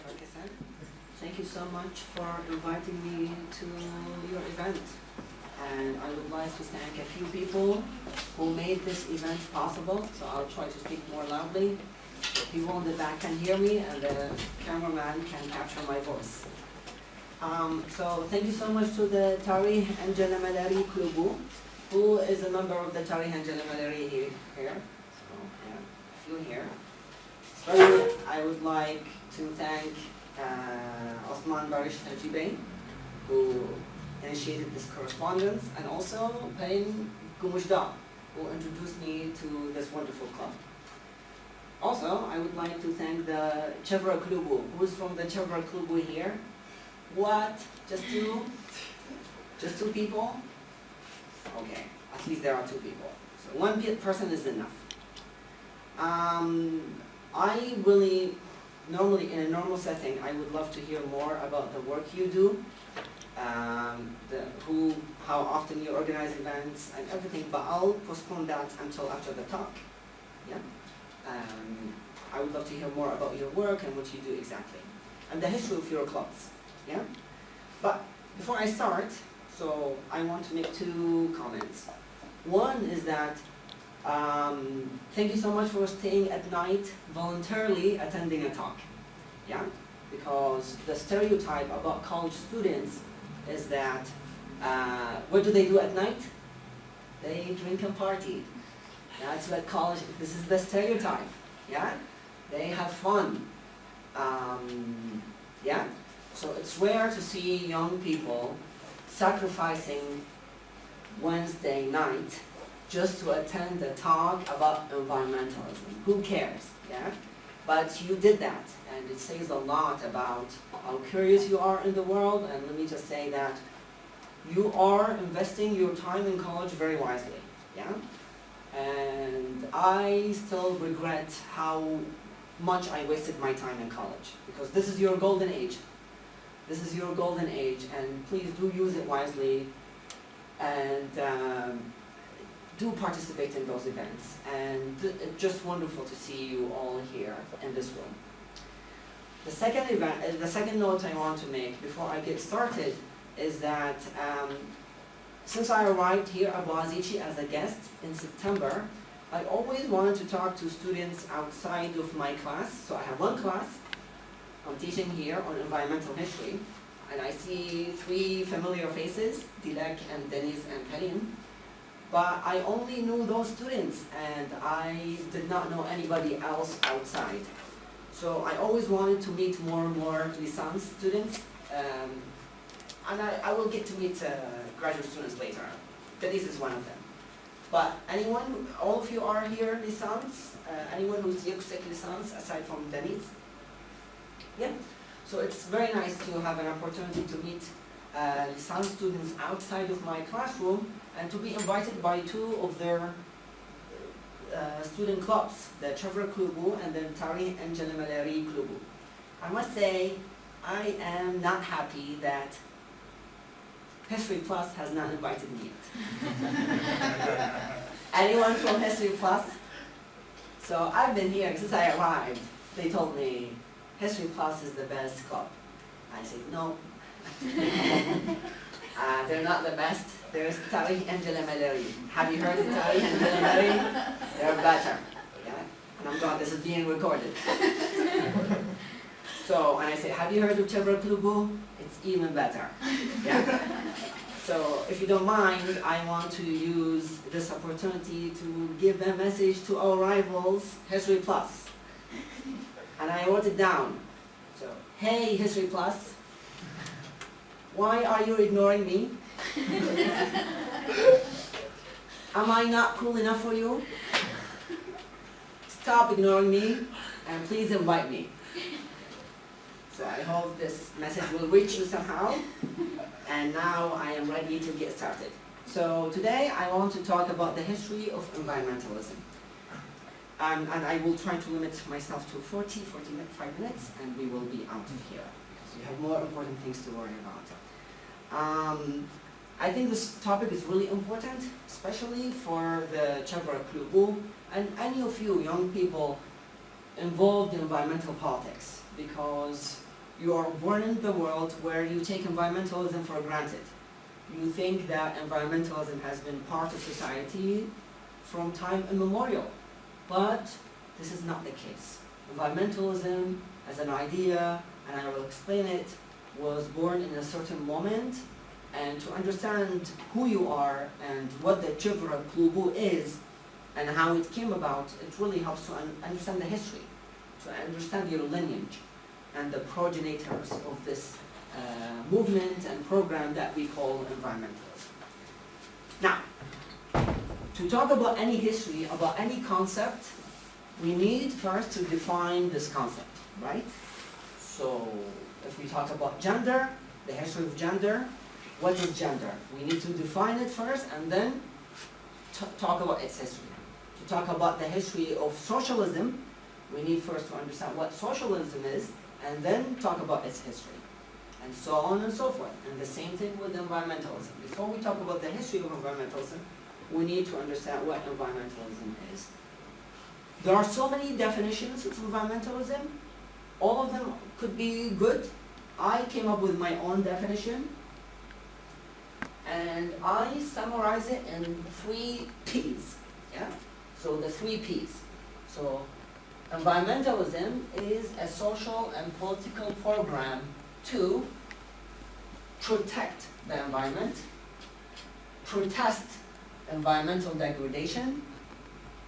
Pakistan. Thank you so much for inviting me to your event. And I would like to thank a few people who made this event possible. So I'll try to speak more loudly so people in the back can hear me and the cameraman can capture my voice. So thank you so much to the Tarih and Jalamalari Klubu, who is a member of the Tarih and Jalamalari here. So yeah, a few here. Especially, I would like to thank Osman Barish Tajibe, who initiated this correspondence, and also Pain Gumushda, who introduced me to this wonderful club. Also, I would like to thank the Chevra Klubu. Who's from the Chevra Klubu here? What? Just two? Just two people? Okay, at least there are two people. So one person is enough. I really, normally in a normal setting, I would love to hear more about the work you do, how often you organize events and everything, but I'll postpone that until after the talk. Yeah. I would love to hear more about your work and what you do exactly, and the history of your clubs. Yeah. But before I start, so I want to make two comments. One is that thank you so much for staying at night voluntarily attending a talk. Yeah, because the stereotype about college students is that what do they do at night? They drink and party. That's what college. This is the stereotype. Yeah, they have fun. Yeah, so it's rare to see young people sacrificing Wednesday night just to attend a talk about environmentalism. Who cares? Yeah, but you did that, and it says a lot about how curious you are in the world. And let me just say that you are investing your time in college very wisely. Yeah, and I still regret how much I wasted my time in college, because this is your golden age. This is your golden age, and please do use it wisely, and do participate in those events. And it's just wonderful to see you all here in this room. The second note I want to make before I get started is that since I arrived here at Boazici as a guest in September, I always wanted to talk to students outside of my class. So I have one class I'm teaching here on environmental history, and I see three familiar faces, Dilek and Denise and Karim. But I only knew those students, and I did not know anybody else outside. So I always wanted to meet more and more licence students, and I will get to meet graduate students later. Denise is one of them. But anyone, all of you are here licence? Anyone who's Yuksek licence aside from Denise? Yeah. So it's very nice to have an opportunity to meet licence students outside of my classroom, and to be invited by two of their student clubs, the Chevra Klubu and the Tarih and Jalamalari Klubu. I must say, I am not happy that History Plus has not invited me yet. Anyone from History Plus? So I've been here since I arrived. They told me History Plus is the best club. I said no. They're not the best. There's Tarih and Jalamalari. Have you heard of Tarih and Jalamalari? They're better. Yeah? And I'm glad this is being recorded. So, and I say, have you heard of Chevra Klubu? It's even better. Yeah? So, if you don't mind, I want to use this opportunity to give a message to our rivals, History Plus. And I wrote it down. So, hey, History Plus. Why are you ignoring me? Am I not cool enough for you? Stop ignoring me and please invite me. So I hope this message will reach you somehow. And now I am ready to get started. So today I want to talk about the history of environmentalism. And I will try to limit myself to 45 minutes, and we will be out of here, because we have more important things to worry about. I think this topic is really important, especially for the Chevra Klubu and any of you young people involved in environmental politics, because You are born in the world where you take environmentalism for granted. You think that environmentalism has been part of society from time immemorial, but this is not the case. Environmentalism as an idea, and I will explain it, was born in a certain moment, and to understand who you are and what the Chivra Klubu is and how it came about, it really helps to understand the history, to understand your lineage and the progenitors of this movement and program that we call environmentalism. Now, to talk about any history, about any concept, we need first to define this concept, right? So, if we talk about gender, the history of gender, what is gender? We need to define it first and then talk about its history. To talk about the history of socialism, we need first to understand what socialism is and then talk about its history. And so on and so forth. And the same thing with environmentalism. Before we talk about the history of environmentalism, we need to understand what environmentalism is. There are so many definitions of environmentalism. All of them could be good. I came up with my own definition, and I summarize it in 3 P's. Yeah? So the 3 P's. So environmentalism is a social and political program to protect the environment, protest environmental degradation,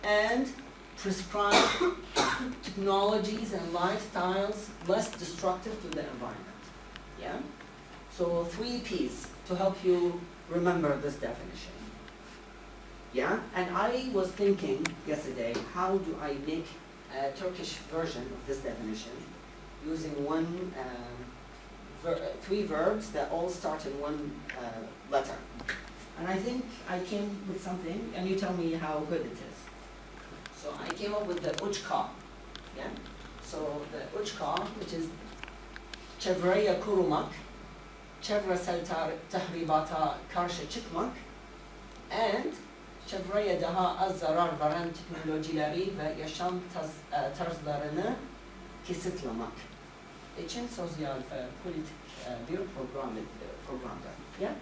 and prescribe technologies and lifestyles less destructive to the environment. Yeah? So 3 P's to help you remember this definition. Yeah? And I was thinking yesterday, how do I make a Turkish version of this definition using 3 verbs that all start in 1 letter. And I think I came with something, and you tell me how good it is. So I came up with the uchka. Yeah? So the uchka, which is çevreye korumak, çevresel tahribata karşı çıkmak, and çevreye daha az zarar veren teknolojileri ve yaşam tarzlarını kısıtlamak için sosyal ve politik bir programdır. Yeah?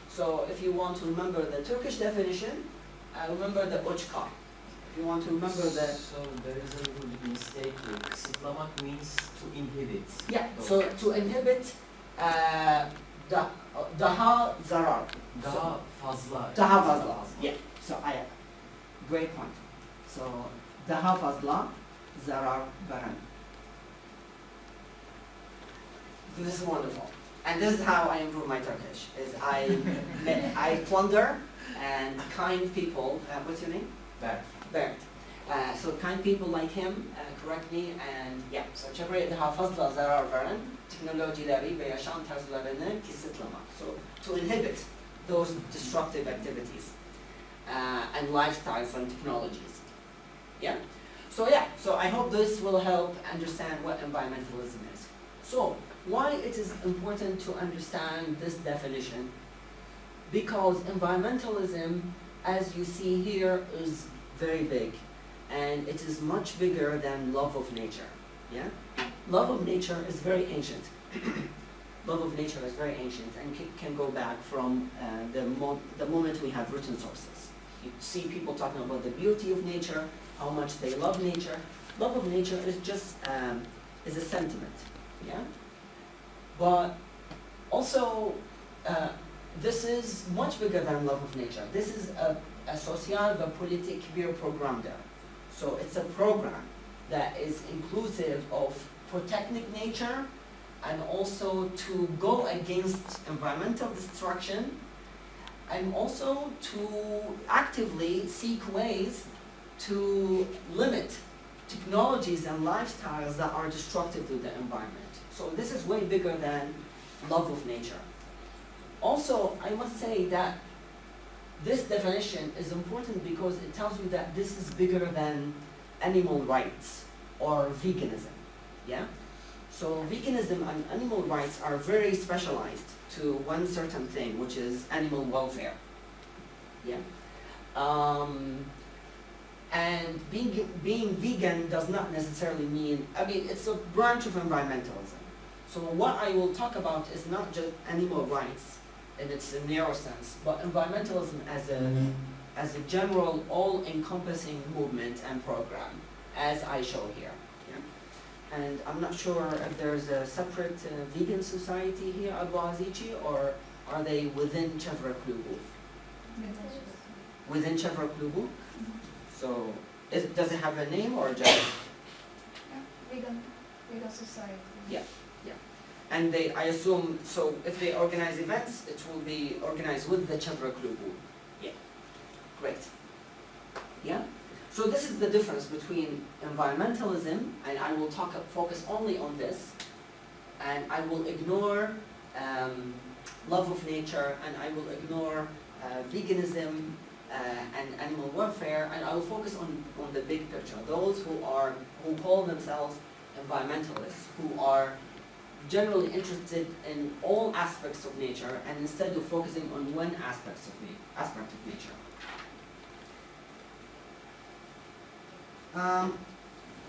So if you want to remember the Turkish definition, remember the uchka. If you want to remember the... So there is a little mistake here. Kısıtlamak means to inhibit. Yeah, so to inhibit daha zarar. Daha fazla. Daha fazla. Yeah, so great point. So daha fazla zarar veren. This is wonderful. And this is how I improve my Turkish, is I plunder and kind people, what's your name? Bert. So kind people like him correct me, and yeah, so çevreye daha fazla zarar veren teknolojileri ve yaşam tarzlarını kısıtlamak. So to inhibit those destructive activities and lifestyles and technologies. Yeah? So I hope this will help understand what environmentalism is. So why it is important to understand this definition? Because environmentalism, as you see here, is very big, and it is much bigger than love of nature. Yeah? Love of nature is very ancient. Love of nature is very ancient and can go back from the moment we have written sources. You see people talking about the beauty of nature, how much they love nature. Love of nature is just is a sentiment. Yeah? But also, this is much bigger than love of nature. This is a social ve politik bir programdır. So it's a program that is inclusive of protecting nature and also to go against environmental destruction, and also to actively seek ways to limit technologies and lifestyles that are destructive to the environment. So this is way bigger than love of nature. Also, I must say that this definition is important because it tells you that this is bigger than animal rights or veganism. Yeah? So veganism and animal rights are very specialized to one certain thing, which is animal welfare. Yeah? And being vegan does not necessarily mean, I mean, it's a branch of environmentalism. So what I will talk about is not just animal rights in its narrow sense, but environmentalism as a general, all-encompassing movement and program, as I show here. Yeah? And I'm not sure if there's a separate vegan society here at Boğaziçi, or are they within Chevra Klubu? Within Chevra Klubu? So, does it have a name or just? Vegan society. Yeah. And I assume, so if they organize events, it will be organized with the Chevra Klubu. Yeah, great. Yeah, so this is the difference between environmentalism, and I will focus only on this, and I will ignore love of nature, and I will ignore veganism and animal welfare, and I will focus on the big picture. Those who call themselves environmentalists, who are generally interested in all aspects of nature, and instead of focusing on one aspect of nature.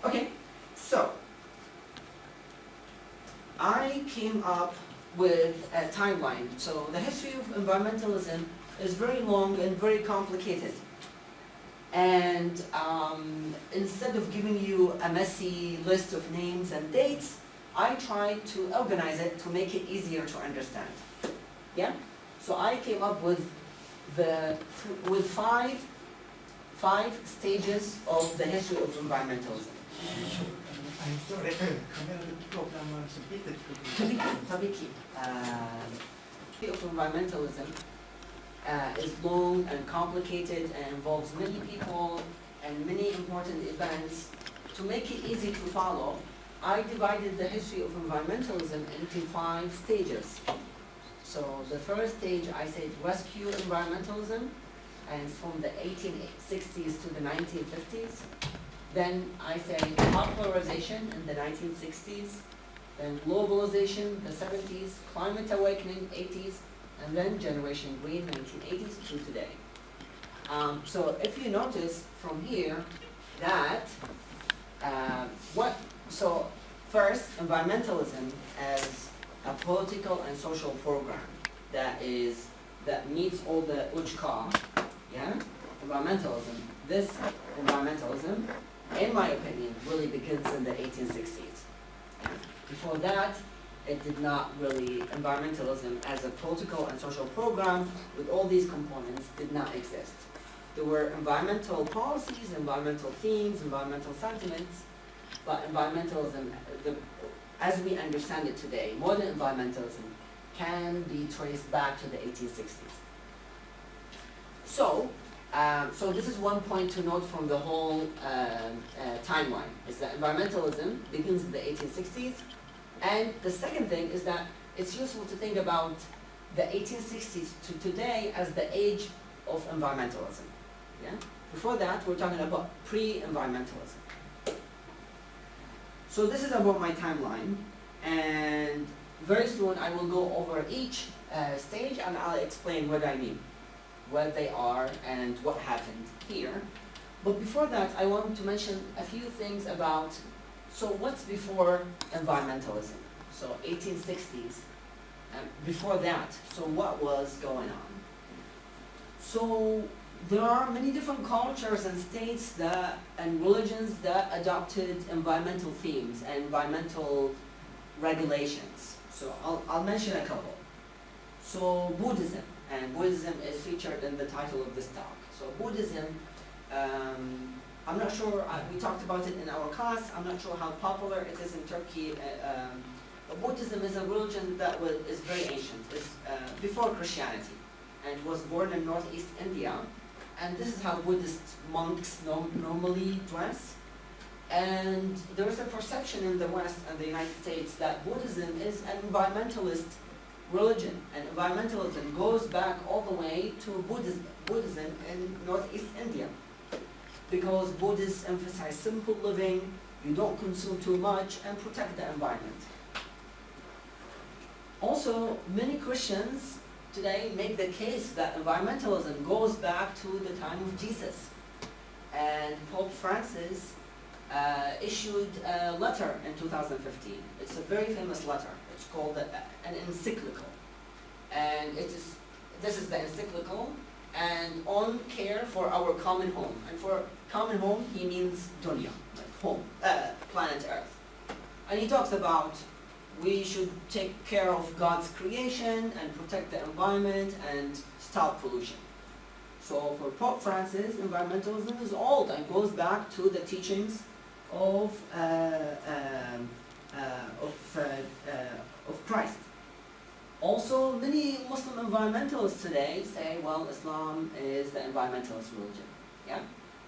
Okay, so I came up with a timeline. So the history of environmentalism is very long and very complicated. And instead of giving you a messy list of names and dates, I tried to organize it to make it easier to understand. Yeah? So I came up with five stages of the history of environmentalism. I'm sorry, kameranın bir problem varsa bir dakika. Tabii ki. The history of environmentalism is long and complicated and involves many people and many important events. To make it easy to follow, I divided the history of environmentalism into 5 stages. So the first stage I said rescue environmentalism, and it's from the 1860s to the 1950s. Then I say popularization in the 1960s, then globalization, the 70s, climate awakening, 80s, and then Generation Green, 1980s to today. So if you notice from here that so first, environmentalism as a political and social program that meets all the UCHCA, yeah, environmentalism. This environmentalism, in my opinion, really begins in the 1860s. Before that, it did not really, environmentalism as a political and social program with all these components did not exist. There were environmental policies, environmental themes, environmental sentiments, but environmentalism, as we understand it today, modern environmentalism can be traced back to the 1860s. So this is one point to note from the whole timeline, is that environmentalism begins in the 1860s, and the second thing is that it's useful to think about the 1860s to today as the age of environmentalism. Yeah? Before that, we're talking about pre-environmentalism. So this is about my timeline, and very soon I will go over each stage and I'll explain what I mean, what they are and what happened here. But before that, I want to mention a few things about, so what's before environmentalism? So 1860s, before that, so what was going on? So there are many different cultures and states and religions that adopted environmental themes and environmental regulations. So I'll mention a couple. So Buddhism, and Buddhism is featured in the title of this talk. So Buddhism, I'm not sure, we talked about it in our class, I'm not sure how popular it is in Turkey. But Buddhism is a religion that is very ancient. It's before Christianity, and was born in northeast India. And this is how Buddhist monks normally dress. And there is a perception in the West and the United States that Buddhism is an environmentalist religion. And environmentalism goes back all the way to Buddhism in northeast India. Because Buddhists emphasize simple living, you don't consume too much, and protect the environment. Also, many Christians today make the case that environmentalism goes back to the time of Jesus. And Pope Francis issued a letter in 2015. It's a very famous letter. It's called an encyclical. And this is the encyclical, and on care for our common home. And for common home, he means dunya, like home, planet Earth. And he talks about we should take care of God's creation and protect the environment and stop pollution. So for Pope Francis, environmentalism is old and goes back to the teachings of Christ. Also, many Muslim environmentalists today say, well, Islam is the environmentalist religion, yeah?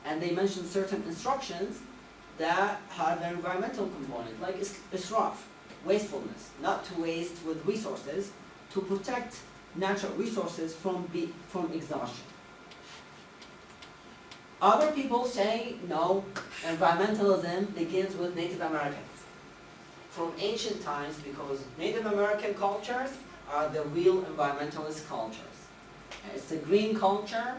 And they mention certain instructions that have an environmental component, like israf, wastefulness, not to waste with resources, to protect natural resources from exhaustion. Other people say, no, environmentalism begins with Native Americans from ancient times, because Native American cultures are the real environmentalist cultures. It's the green culture,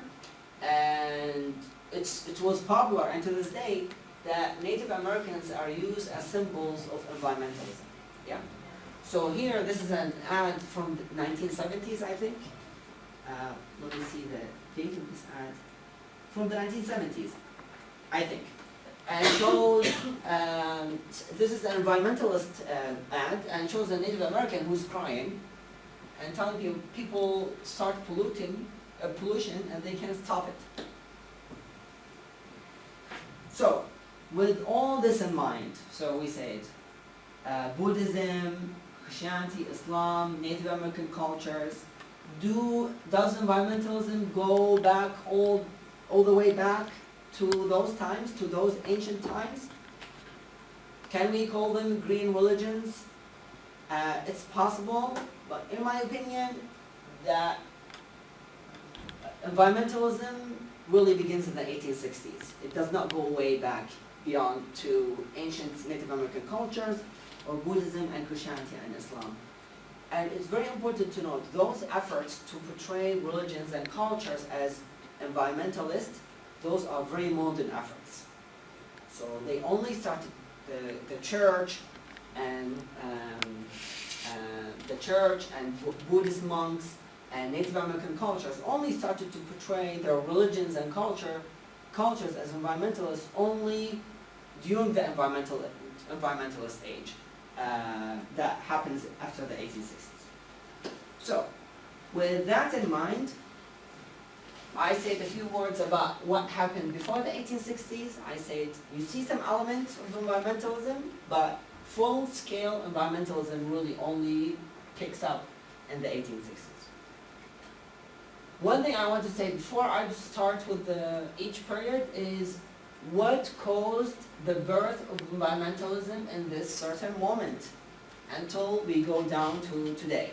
and it was popular, and to this day, that Native Americans are used as symbols of environmentalism. Yeah. So here, this is an ad from the 1970s, I think. Let me see the date of this ad. From the 1970s, I think. And shows, this is an environmentalist ad, and shows a Native American who's crying and telling you people start pollution, and they can't stop it. So, with all this in mind, so we said Buddhism, Christianity, Islam, Native American cultures, does environmentalism go back all the way back to those times, to those ancient times? Can we call them green religions? It's possible, but in my opinion, that environmentalism really begins in the 1860s. It does not go way back beyond to ancient Native American cultures or Buddhism and Christianity and Islam. And it's very important to note those efforts to portray religions and cultures as environmentalist, those are very modern efforts. So they only started, the church and Buddhist monks and Native American cultures only started to portray their religions and cultures as environmentalists only during the environmentalist age that happens after the 1860s. So, with that in mind, I said a few words about what happened before the 1860s. I said you see some elements of environmentalism, but full-scale environmentalism really only picks up in the 1860s. One thing I want to say before I start with each period is what caused the birth of environmentalism in this certain moment until we go down to today.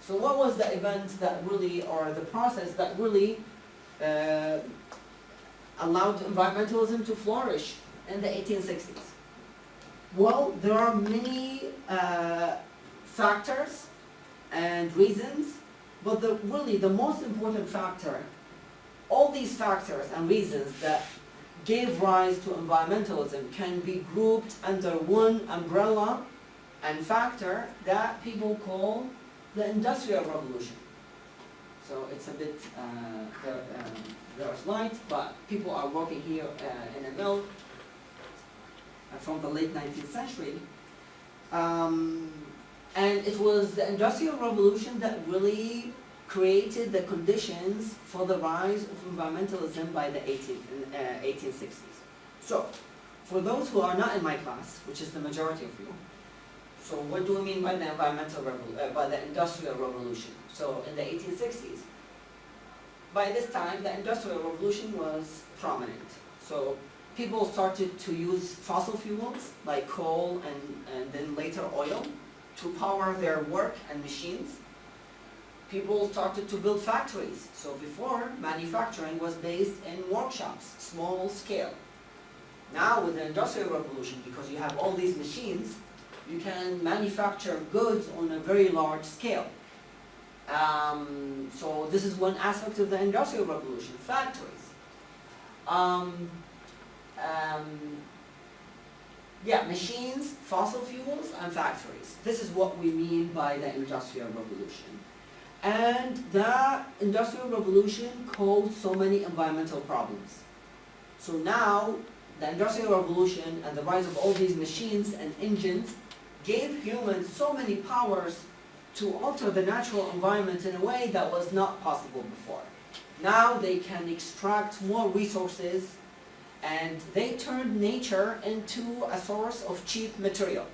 So what was the event that really, or the process that really allowed environmentalism to flourish in the 1860s? Well, there are many factors and reasons, but really the most important factor, all these factors and reasons that gave rise to environmentalism can be grouped under one umbrella and factor that people call the Industrial Revolution. So it's a bit, there's light, but people are working here in a mill from the late 19th century. And it was the Industrial Revolution that really created the conditions for the rise of environmentalism by the 1860s. So, for those who are not in my class, which is the majority of you, so what do we mean by the by the Industrial Revolution? So in the 1860s, by this time the Industrial Revolution was prominent. So people started to use fossil fuels like coal and then later oil to power their work and machines. People started to build factories. So before, manufacturing was based in workshops, small scale. Now with the Industrial Revolution, because you have all these machines, you can manufacture goods on a very large scale. So this is one aspect of the Industrial Revolution, factories. Yeah, machines, fossil fuels, and factories. This is what we mean by the Industrial Revolution. And the Industrial Revolution caused so many environmental problems. So now, the Industrial Revolution and the rise of all these machines and engines gave humans so many powers to alter the natural environment in a way that was not possible before. Now they can extract more resources, and they turned nature into a source of cheap material.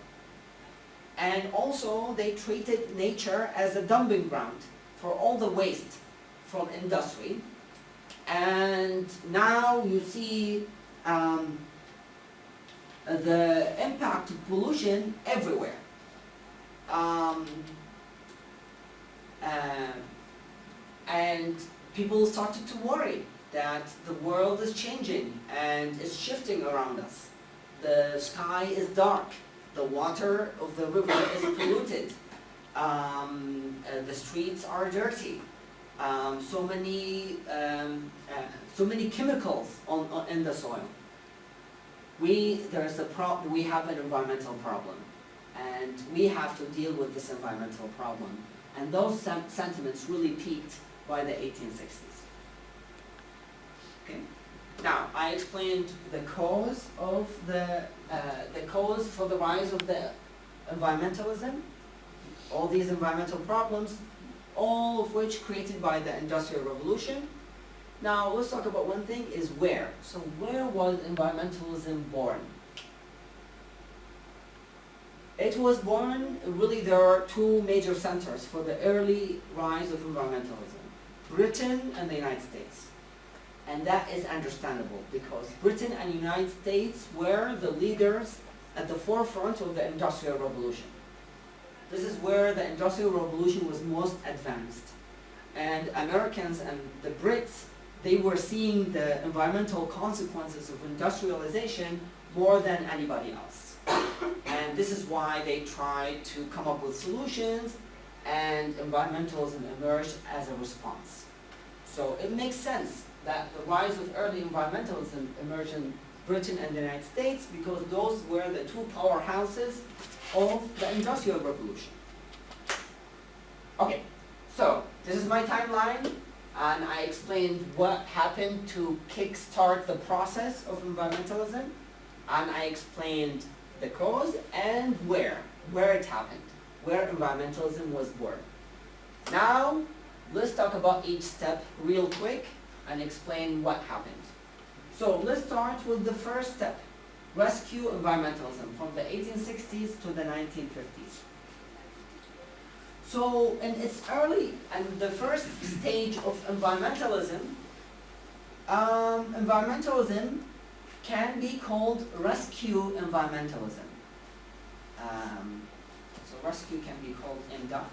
And also they treated nature as a dumping ground for all the waste from industry. And now you see the impact of pollution everywhere. And people started to worry that the world is changing and is shifting around us. The sky is dark, the water of the river is polluted, the streets are dirty, so many chemicals in the soil. We have an environmental problem, and we have to deal with this environmental problem. And those sentiments really peaked by the 1860s. Okay. Now, I explained the cause of the cause for the rise of the environmentalism, all these environmental problems, all of which created by the Industrial Revolution. Now, let's talk about one thing, is where. So where was environmentalism born? It was born, really there are two major centers for the early rise of environmentalism: Britain and the United States. And that is understandable, because Britain and the United States were the leaders at the forefront of the Industrial Revolution. This is where the Industrial Revolution was most advanced. And Americans and the Brits, they were seeing the environmental consequences of industrialization more than anybody else. And this is why they tried to come up with solutions, and environmentalism emerged as a response. So it makes sense that the rise of early environmentalism emerged in Britain and the United States, because those were the two powerhouses of the Industrial Revolution. Okay, so this is my timeline, and I explained what happened to kickstart the process of environmentalism, and I explained the cause and where it happened, where environmentalism was born. Now, let's talk about each step real quick and explain what happened. So let's start with the first step: rescue environmentalism from the 1860s to the 1950s. So in its early and the first stage of environmentalism, environmentalism can be called rescue environmentalism. So rescue can be called MDOT.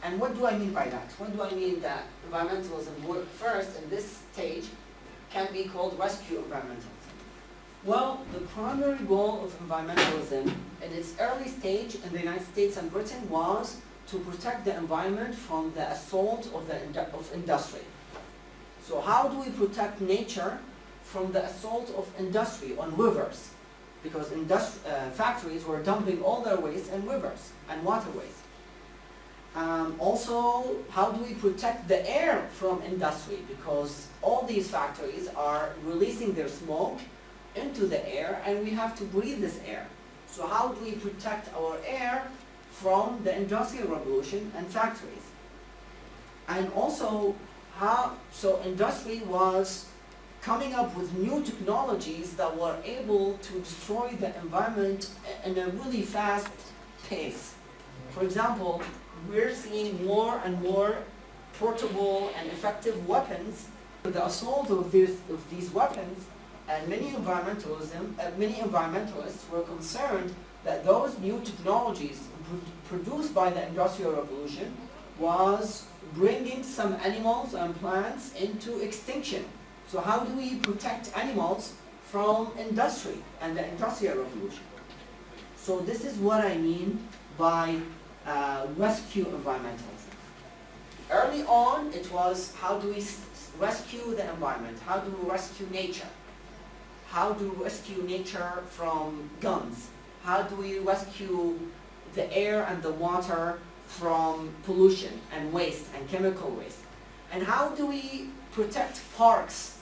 And what do I mean by that? What do I mean that environmentalism worked first in this stage can be called rescue environmentalism? Well, the primary goal of environmentalism in its early stage in the United States and Britain was to protect the environment from the assault of industry. So how do we protect nature from the assault of industry on rivers? Because factories were dumping all their waste in rivers and waterways. Also, how do we protect the air from industry? Because all these factories are releasing their smoke into the air, and we have to breathe this air. So how do we protect our air from the Industrial Revolution and factories? And also, so industry was coming up with new technologies that were able to destroy the environment in a really fast pace. For example, we're seeing more and more portable and effective weapons. The assault of these weapons, and many environmentalists were concerned that those new technologies produced by the Industrial Revolution was bringing some animals and plants into extinction. So how do we protect animals from industry and the Industrial Revolution? So this is what I mean by rescue environmentalism. Early on, it was how do we rescue the environment? How do we rescue nature? how do we rescue nature from guns? How do we rescue the air and the water from pollution and waste and chemical waste? And how do we protect parks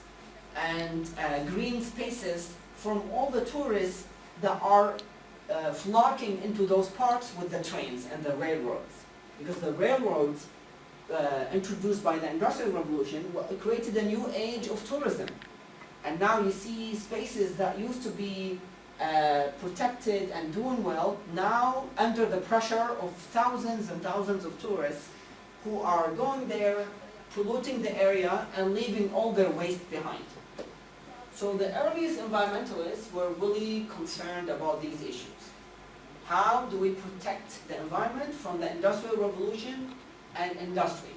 and green spaces from all the tourists that are flocking into those parks with the trains and the railroads? Because the railroads introduced by the Industrial Revolution created a new age of tourism. And now you see spaces that used to be protected and doing well, now under the pressure of thousands and thousands of tourists who are going there, polluting the area and leaving all their waste behind. So the earliest environmentalists were really concerned about these issues. How do we protect the environment from the Industrial Revolution and industry?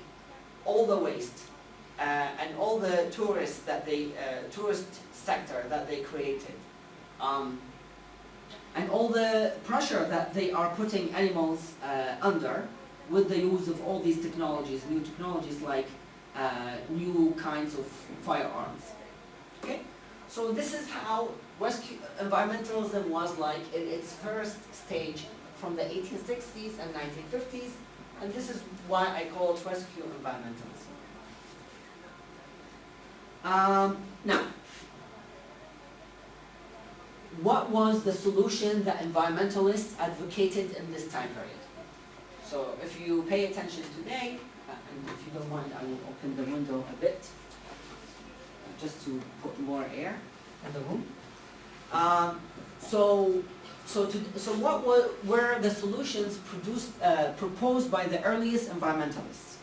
All the waste and all the tourist sector that they created. And all the pressure that they are putting animals under with the use of all these technologies, new technologies like new kinds of firearms. Okay? So this is how environmentalism was like in its first stage from the 1860s and 1950s, and this is why I call it rescue environmentalism. Now, what was the solution that environmentalists advocated in this time period? So if you pay attention today, and if you don't mind, I will open the window a bit, just to put more air in the room. So what were the solutions proposed by the earliest environmentalists?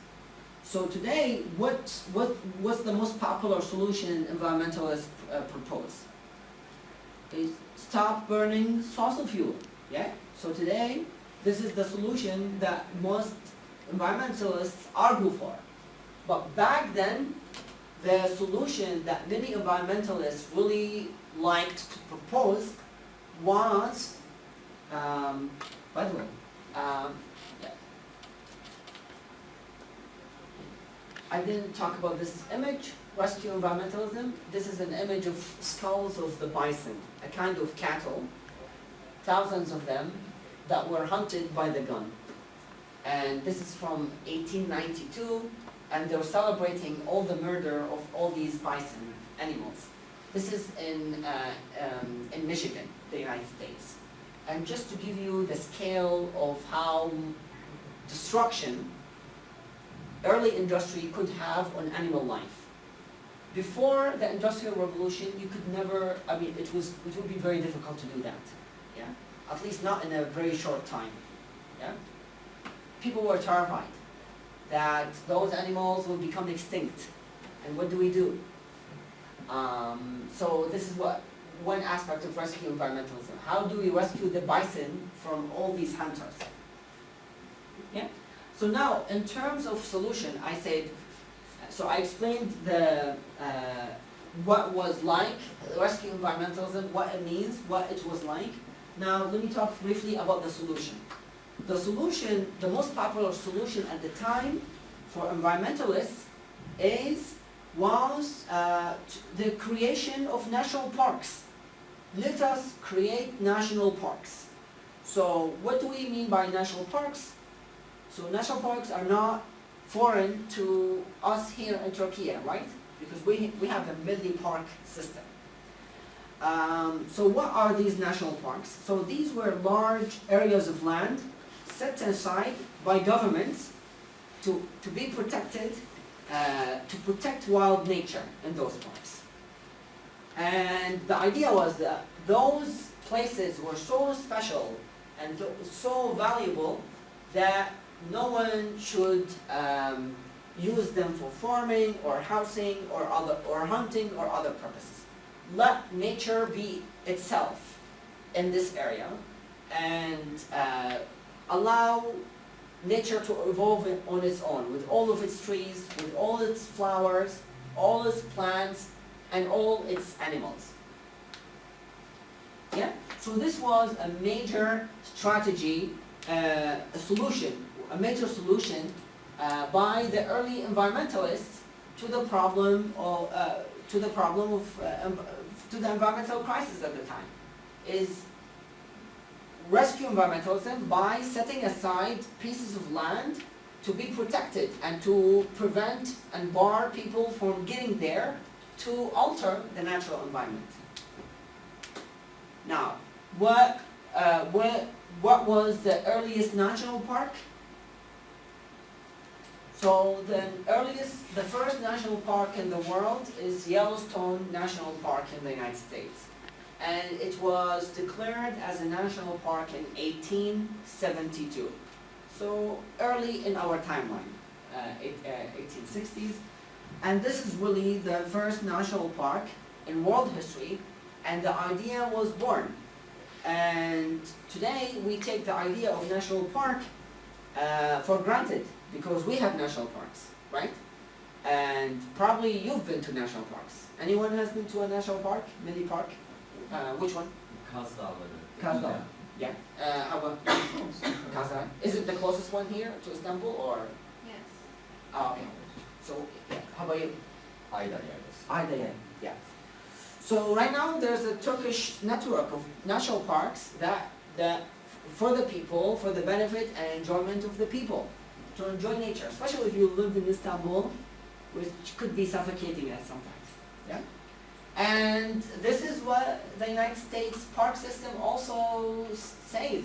So today, what's the most popular solution environmentalists propose? Is stop burning fossil fuel. Yeah. So today, this is the solution that most environmentalists argue for. But back then, the solution that many environmentalists really liked to propose was, by the way, I didn't talk about this image, rescue environmentalism. This is an image of skulls of the bison, a kind of cattle, thousands of them, that were hunted by the gun. And this is from 1892, and they're celebrating all the murder of all these bison animals. This is in Michigan, the United States. And just to give you the scale of how destruction early industry could have on animal life. Before the Industrial Revolution, you could never, it would be very difficult to do that, yeah? At least not in a very short time, yeah? People were terrified that those animals will become extinct, and what do we do? So this is one aspect of rescue environmentalism. How do we rescue the bison from all these hunters? Yeah? So now, in terms of solution, I explained what was like rescue environmentalism, what it means, what it was like. Now, let me talk briefly about the solution. The solution, the most popular solution at the time for environmentalists was the creation of national parks. Let us create national parks. So what do we mean by national parks? So national parks are not foreign to us here in Turkey, right? Because we have a milli park system. So what are these national parks? So these were large areas of land set aside by governments to be protected, to protect wild nature in those parks. And the idea was that those places were so special and so valuable that no one should use them for farming or housing or hunting or other purposes. Let nature be itself in this area and allow nature to evolve on its own, with all of its trees, with all its flowers, all its plants, and all its animals. Yeah? So this was a major strategy, a major solution by the early environmentalists to the problem of to the environmental crisis at the time, is rescue environmentalism by setting aside pieces of land to be protected and to prevent and bar people from getting there to alter the natural environment. Now, what was the earliest national park? So the first national park in the world is Yellowstone National Park in the United States. And it was declared as a national park in 1872. So early in our timeline, 1860s. And this is really the first national park in world history, and the idea was born. And today we take the idea of national park for granted because we have national parks, right? And probably you've been to national parks. Anyone has been to a national park, mini park? Which one? Kaz Dağları. Kaz Dağı. Yeah. How about Kaz Dağı? Is it the closest one here to Istanbul or? Yes. Oh, okay. So, yeah. How about you? Ayder'de. Ayda, yeah. So right now there's a Turkish network of national parks that for the people, for the benefit and enjoyment of the people, to enjoy nature, especially if you live in Istanbul, which could be suffocating at sometimes. Yeah. And this is what the United States park system also says.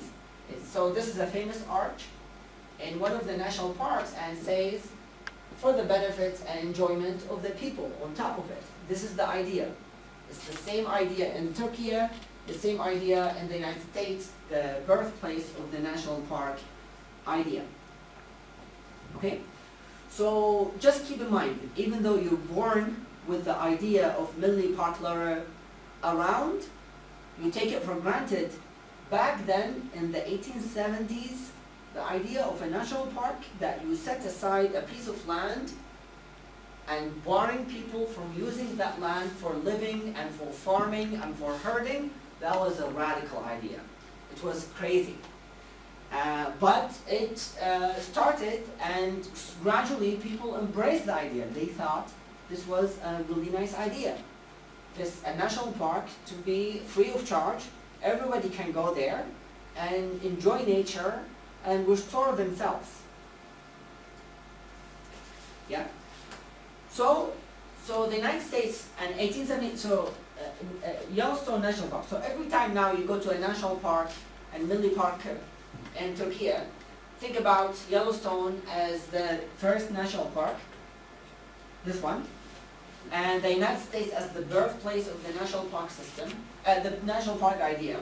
So this is a famous arch in one of the national parks and says, for the benefit and enjoyment of the people on top of it. This is the idea. It's the same idea in Turkey, the same idea in the United States, the birthplace of the national park idea. Okay? So just keep in mind, even though you're born with the idea of milli parkları around, you take it for granted. Back then, in the 1870s, the idea of a national park that you set aside a piece of land and barring people from using that land for living and for farming and for herding, that was a radical idea. It was crazy. But it started, and gradually people embraced the idea. They thought this was a really nice idea. A national park to be free of charge. Everybody can go there and enjoy nature and restore themselves. Yeah. So the United States and 1870. Yellowstone National Park. So every time now you go to a national park and milli park in Turkey, think about Yellowstone as the first national park. This one. And the United States as the birthplace of the national park system, the national park idea.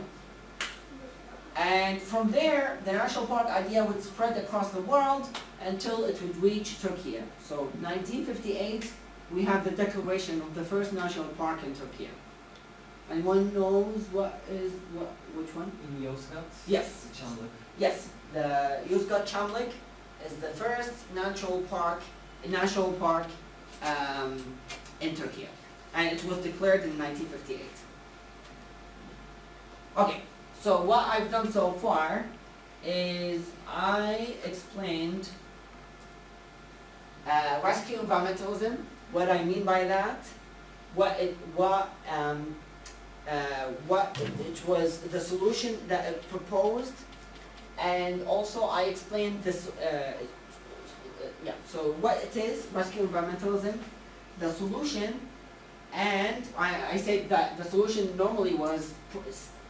And from there, the national park idea would spread across the world until it would reach Turkey. So 1958, we have the declaration of the first national park in Turkey. Anyone knows which one? In Yozgat. Yes. Çamlık. Yes, the Yozgat Çamlık is the first national park in Turkey, and it was declared in 1958. Okay, so what I've done so far is I explained rescue environmentalism, what I mean by that, what it was, the solution that it proposed, and also I explained this. So what it is, rescue environmentalism, the solution, and I said that the solution normally was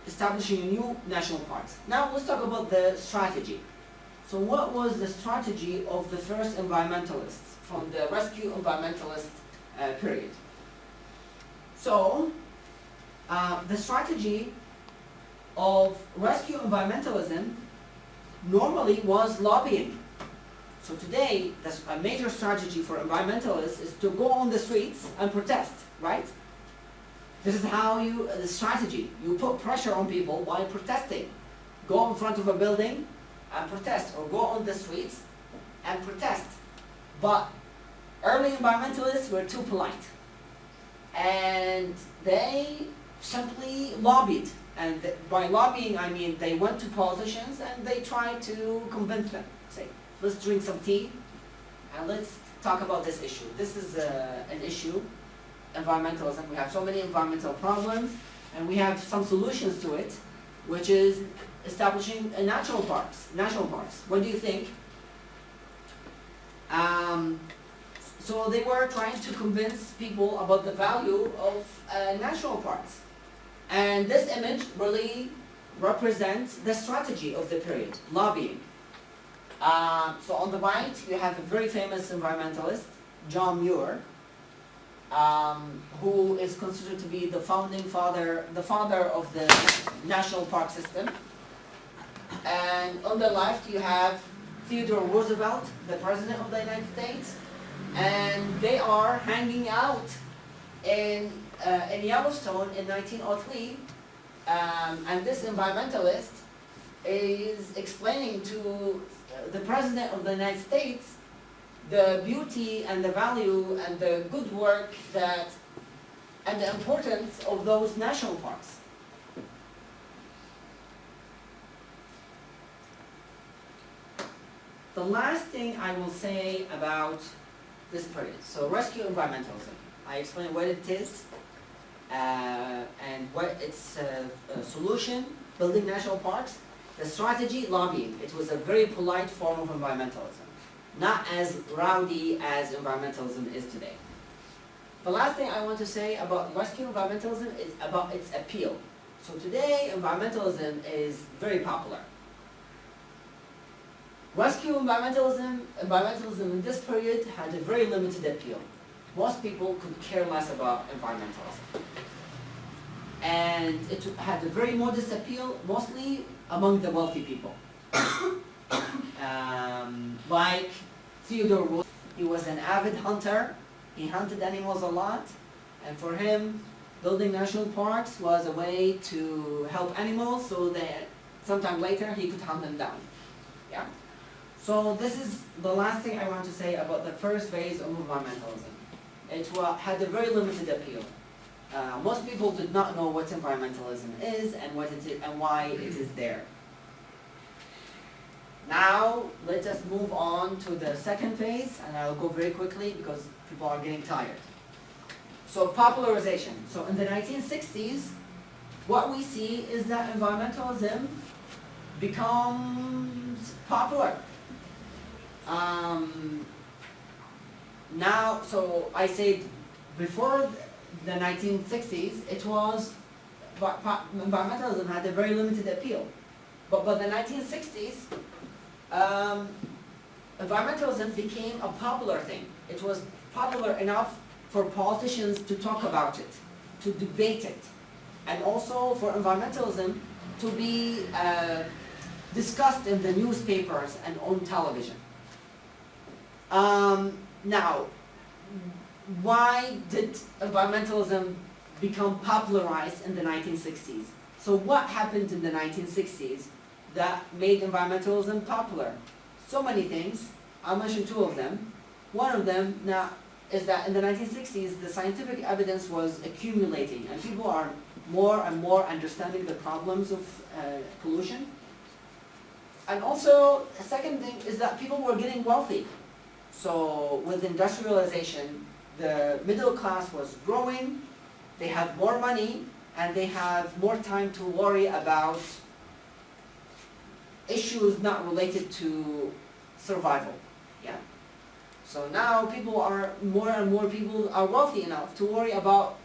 establishing new national parks. Now let's talk about the strategy. So what was the strategy of the first environmentalists from the rescue environmentalist period? So the strategy of rescue environmentalism normally was lobbying. So today, a major strategy for environmentalists is to go on the streets and protest, right? This is how the strategy, you put pressure on people by protesting. Go in front of a building and protest, or go on the streets and protest. But early environmentalists were too polite. And they simply lobbied. And by lobbying, I mean they went to politicians and they tried to convince them. Say, let's drink some tea and let's talk about this issue. This is an issue environmentalism. We have so many environmental problems, and we have some solutions to it, which is establishing national parks. National parks. What do you think? So they were trying to convince people about the value of national parks. And this image really represents the strategy of the period, lobbying. So on the right, you have a very famous environmentalist, John Muir, who is considered to be the founding father, the father of the national park system. And on the left, you have Theodore Roosevelt, the President of the United States, and they are hanging out in Yellowstone in 1903, and this environmentalist is explaining to the President of the United States the beauty and the value and the good work that and the importance of those national parks. The last thing I will say about this period, so rescue environmentalism. I explained what it is and what its solution, building national parks. The strategy, lobbying. It was a very polite form of environmentalism, not as rowdy as environmentalism is today. The last thing I want to say about rescue environmentalism is about its appeal. So today, environmentalism is very popular. Rescue environmentalism in this period had a very limited appeal. Most people could care less about environmentalism. And it had a very modest appeal, mostly among the wealthy people. Like Theodore Roosevelt, he was an avid hunter. He hunted animals a lot. And for him, building national parks was a way to help animals so that sometime later he could hunt them down. Yeah? So this is the last thing I want to say about the first phase of environmentalism. It had a very limited appeal. Most people did not know what environmentalism is and what it is and why it is there. Now let us move on to the second phase, and I'll go very quickly because people are getting tired. So popularization. So in the 1960s, what we see is that environmentalism becomes popular. Now, so I said before the 1960s, it was, environmentalism had a very limited appeal. But by the 1960s, environmentalism became a popular thing. It was popular enough for politicians to talk about it, to debate it, and also for environmentalism to be discussed in the newspapers and on television. Now, why did environmentalism become popularized in the 1960s? So what happened in the 1960s that made environmentalism popular? So many things. I'll mention two of them. One of them now is that in the 1960s, the scientific evidence was accumulating, and people are more and more understanding the problems of pollution. And also, a second thing is that people were getting wealthy. So with industrialization, the middle class was growing, they have more money, and they have more time to worry about issues not related to survival. Yeah. So now people are, more and more people are wealthy enough to worry about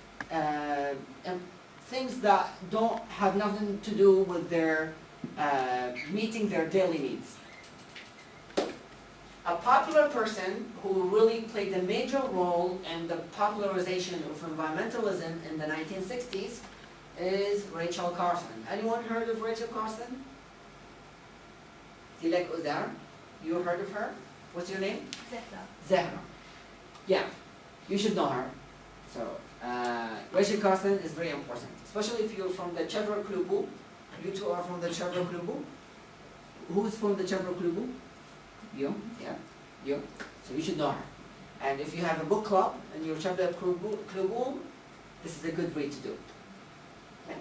things that don't have nothing to do with their meeting their daily needs. A popular person who really played a major role in the popularization of environmentalism in the 1960s is Rachel Carson. Anyone heard of Rachel Carson? Tilak Uzar? You heard of her? What's your name? Zahra. Yeah, you should know her. So, Rachel Carson is very important, especially if you're from the Chevra Klubu. You two are from the Chevra Klubu. Who's from the Chevra Klubu? You? Yeah, you. So you should know her. And if you have a book club and you're Chevra Klubu, this is a good way to do. Okay.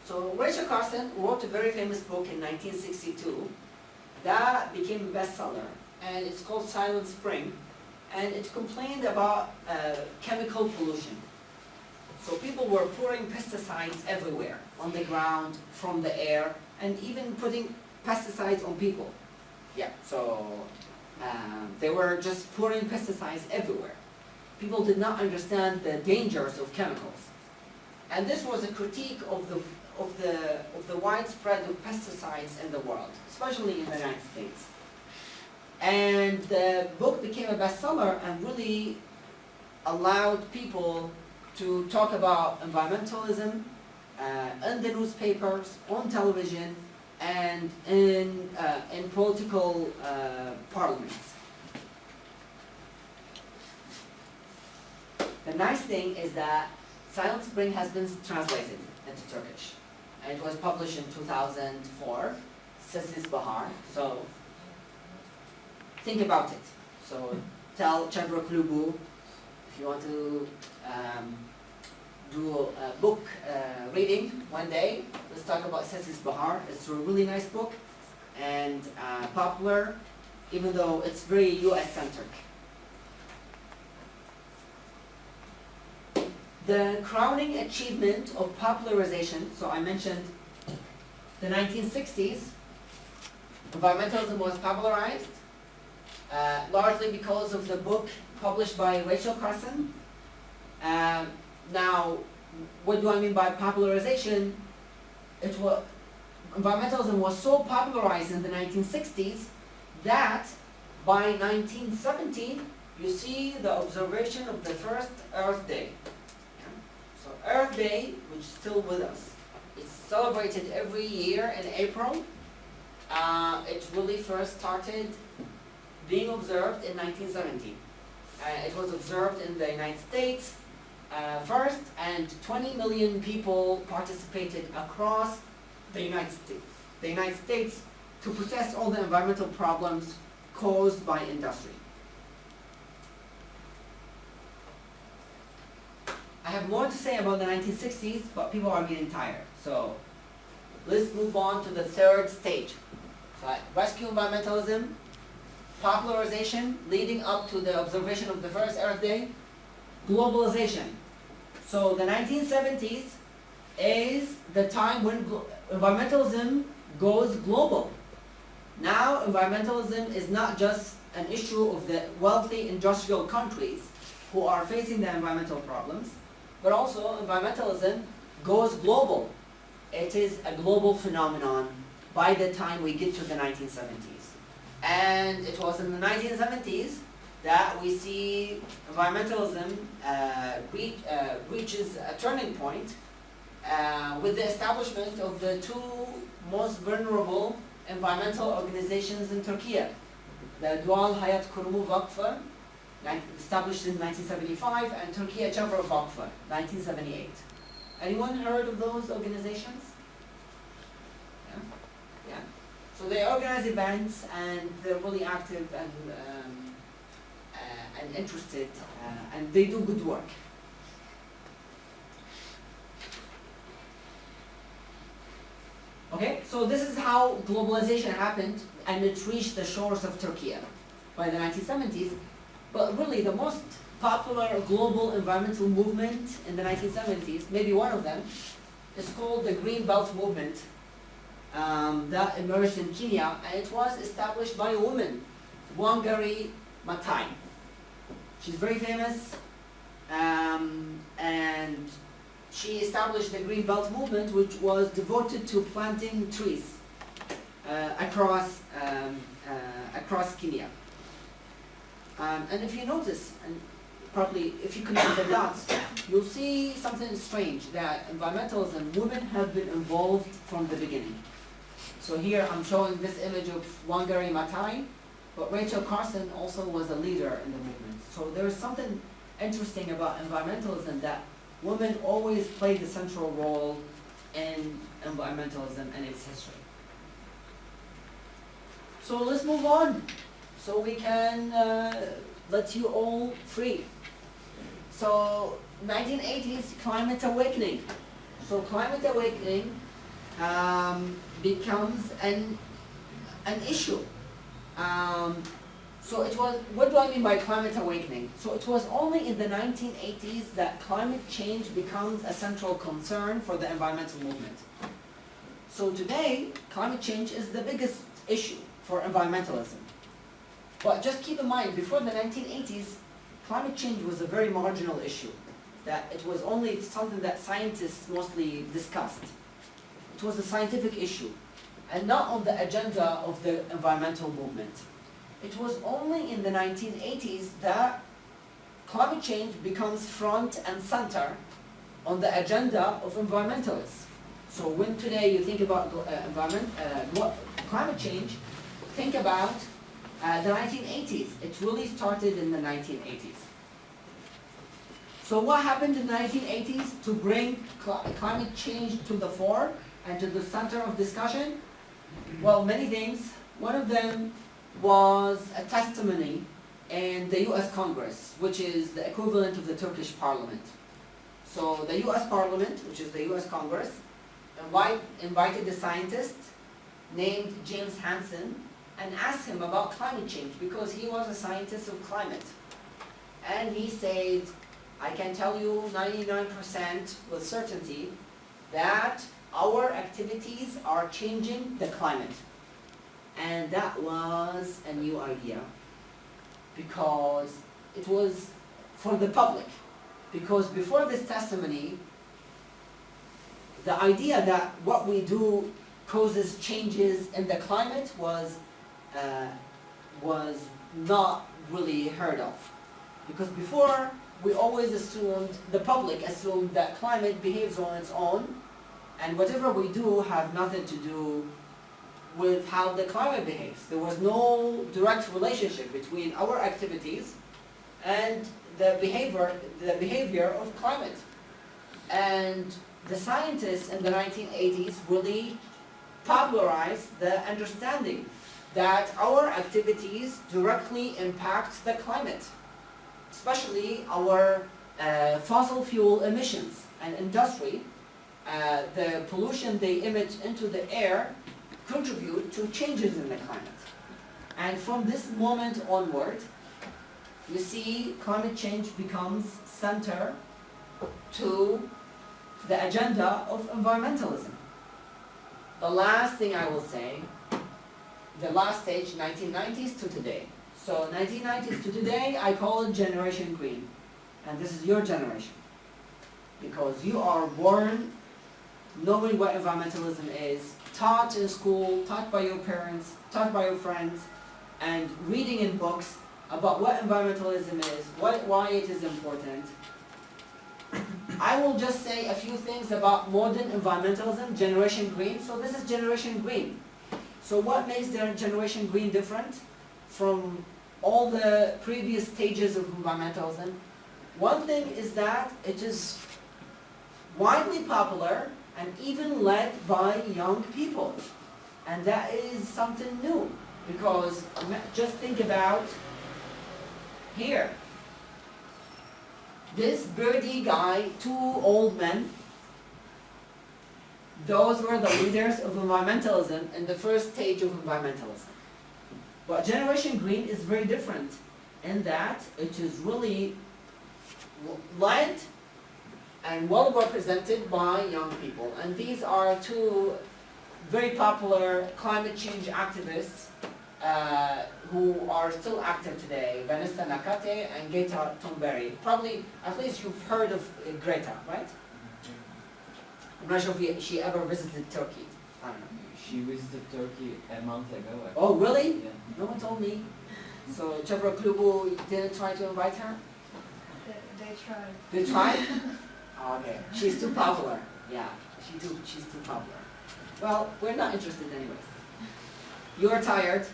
So Rachel Carson wrote a very famous book in 1962 that became a bestseller, and it's called Silent Spring, and it complained about chemical pollution. So people were pouring pesticides everywhere, on the ground, from the air, and even putting pesticides on people. Yeah, so they were just pouring pesticides everywhere. People did not understand the dangers of chemicals. And this was a critique of the widespread of pesticides in the world, especially in the United States. And the book became a bestseller and really allowed people to talk about environmentalism in the newspapers, on television, and in political parliaments. The nice thing is that Silent Spring has been translated into Turkish. And it was published in 2004, Sessiz Bahar. So think about it. So tell Chadra Klubu, if you want to do a book reading one day, let's talk about Sessiz Bahar. It's a really nice book and popular, even though it's very US-centric. The crowning achievement of popularization, so I mentioned the 1960s, environmentalism was popularized, largely because of the book published by Rachel Carson. Now, what do I mean by popularization? Environmentalism was so popularized in the 1960s that by 1970, you see the observation of the first Earth Day. So Earth Day, which is still with us, it's celebrated every year in April. It really first started being observed in 1970. It was observed in the United States first, and 20 million people participated across the United States to protest all the environmental problems caused by industry. I have more to say about the 1960s, but people are getting tired. So let's move on to the third stage. So rescue environmentalism, popularization leading up to the observation of the first Earth Day, globalization. So the 1970s is the time when environmentalism goes global. Now environmentalism is not just an issue of the wealthy industrial countries who are facing the environmental problems, but also environmentalism goes global. It is a global phenomenon by the time we get to the 1970s. And it was in the 1970s that we see environmentalism reaches a turning point with the establishment of the two most vulnerable environmental organizations in Turkey. The Doğal Hayat Kurumu Vakfı, established in 1975, and Türkiye Çevre Vakfı, 1978. Anyone heard of those organizations? Yeah? Yeah. So they organize events and they're really active and interested, and they do good work. Okay, so this is how globalization happened, and it reached the shores of Turkey by the 1970s. But really, the most popular global environmental movement in the 1970s, maybe one of them, is called the Green Belt Movement that emerged in Kenya, and it was established by a woman, Wangari Maathai. She's very famous, and she established the Green Belt Movement, which was devoted to planting trees across Kenya. And if you notice, and probably if you connect the dots, you'll see something strange, that environmentalism, women have been involved from the beginning. So here I'm showing this image of Wangari Maathai, but Rachel Carson also was a leader in the movement. So there's something interesting about environmentalism, that women always played the central role in environmentalism and its history. So let's move on, so we can let you all free. So 1980s climate awakening. So climate awakening becomes an issue. So it was, what do I mean by climate awakening? So it was only in the 1980s that climate change becomes a central concern for the environmental movement. So today, climate change is the biggest issue for environmentalism. But just keep in mind, before the 1980s, climate change was a very marginal issue. That it was only something that scientists mostly discussed. It was a scientific issue, and not on the agenda of the environmental movement. It was only in the 1980s that climate change becomes front and center on the agenda of environmentalists. So when today you think about climate change, think about the 1980s. It really started in the 1980s. So what happened in the 1980s to bring climate change to the fore and to the center of discussion? Well, many things. One of them was a testimony in the US Congress, which is the equivalent of the Turkish Parliament. So the US Parliament, which is the US Congress, invited a scientist named James Hansen and asked him about climate change because he was a scientist of climate. And he said, I can tell you 99% with certainty that our activities are changing the climate. And that was a new idea because it was for the public. Because before this testimony, the idea that what we do causes changes in the climate was not really heard of. Because before, we always assumed, the public assumed that climate behaves on its own, and whatever we do have nothing to do with how the climate behaves. There was no direct relationship between our activities and the behavior of climate. And the scientists in the 1980s really popularized the understanding that our activities directly impact the climate, especially our fossil fuel emissions and industry. The pollution they emit into the air contribute to changes in the climate. And from this moment onward, you see climate change becomes center to the agenda of environmentalism. The last thing I will say, the last stage, 1990s to today. So 1990s to today, I call it Generation Green. And this is your generation. Because you are born knowing what environmentalism is, taught in school, taught by your parents, taught by your friends, and reading in books about what environmentalism is, why it is important. I will just say a few things about modern environmentalism, Generation Green. So this is Generation Green. So what makes their Generation Green different from all the previous stages of environmentalism? One thing is that it is widely popular and even led by young people. And that is something new, because just think about here. This birdie guy, two old men, those were the leaders of environmentalism in the first stage of environmentalism. But Generation Green is very different in that it is really led and well represented by young people. And these are two very popular climate change activists who are still active today, Vanessa Nakate and Greta Thunberg. Probably, at least you've heard of Greta, right? I'm not sure if she ever visited Turkey. I don't know. She visited Turkey a month ago. Actually. Oh, really? Yeah. No one told me. So Cevra Klubu didn't try to invite her? They tried. They tried? Okay. She's too popular. Yeah, she's too popular. Well, we're not interested anyways. You're tired,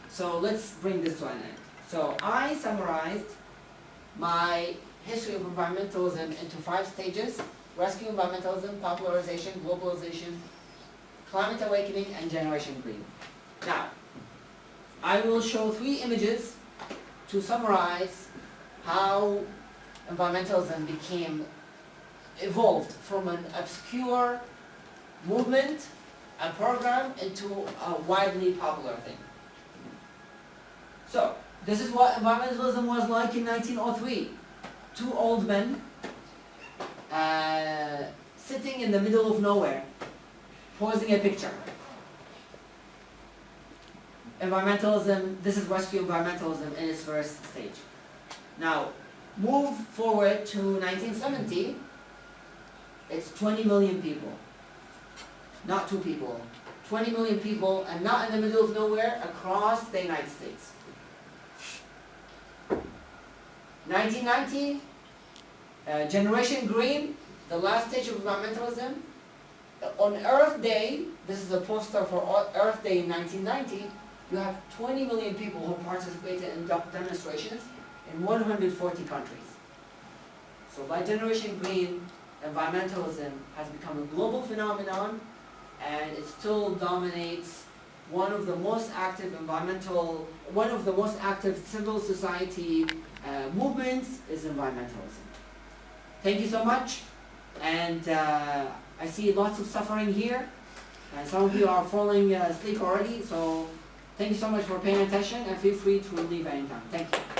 so let's bring this to an end. So I summarized my history of environmentalism into 5 stages: rescue environmentalism, popularization, globalization, climate awakening, and Generation Green. Now, I will show 3 images to summarize how environmentalism evolved from an obscure movement and program into a widely popular thing. So, This is what environmentalism was like in 1903. Two old men sitting in the middle of nowhere, posing a picture. Environmentalism, this is rescue environmentalism in its first stage. Now, move forward to 1970, it's 20 million people. Not two people. 20 million people, and not in the middle of nowhere, across the United States. 1990, Generation Green, the last stage of environmentalism. On Earth Day, this is a poster for Earth Day in 1990, you have 20 million people who participated in demonstrations in 140 countries. So by Generation Green, environmentalism has become a global phenomenon, and it still dominates one of the most active civil society movements is environmentalism. Thank you so much, and I see lots of suffering here, and some of you are falling asleep already, so thank you so much for paying attention, and feel free to leave anytime. Thank you.